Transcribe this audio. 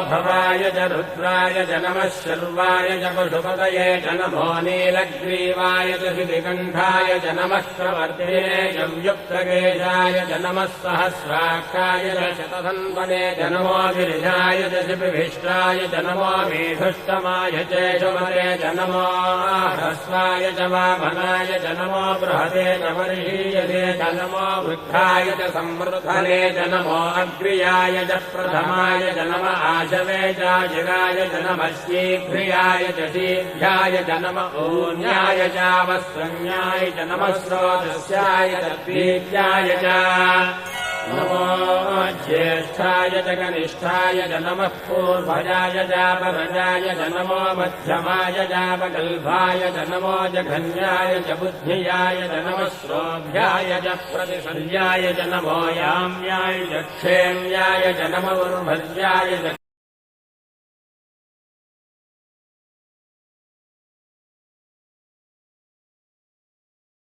भवाय च रुद्राय च नमः शर्वाय च पशुपतये च नमो नीलग्रीवाय च शितिकण्ठाय च नमः प्रवर्तिने च युक्तकेशाय च नमः सहस्राक्षाय च शतधन्वने च नमो गिरिजाय च शिपिभिष्टाय च नमो मेधुष्टमाय च शुभरे च नमो ह्रस्वाय च वामनाय च नमो बृहते च वर्षीयसे च नमो वृद्धाय च संवृद्धने च नमो अग्र्याय च प्रथमाय च नम आशवे च जिगाय च नमः शीघ्रियाय च शीघ्राय च नम ऊन्याय च वस्त्रन्याय च नमः स्रोतस्याय च द्वीत्याय च नमो ज्येष्ठाय च कनिष्ठाय च नमः पूर्वजाय च परजाय च नमो मध्यमाय च वकल्भाय च नमो जघन्याय च बुद्धियाय च नमः श्रोभ्याय च प्रतिशल्याय च नमो याम्याय च क्षेम्याय च नमो उर्भज्याय च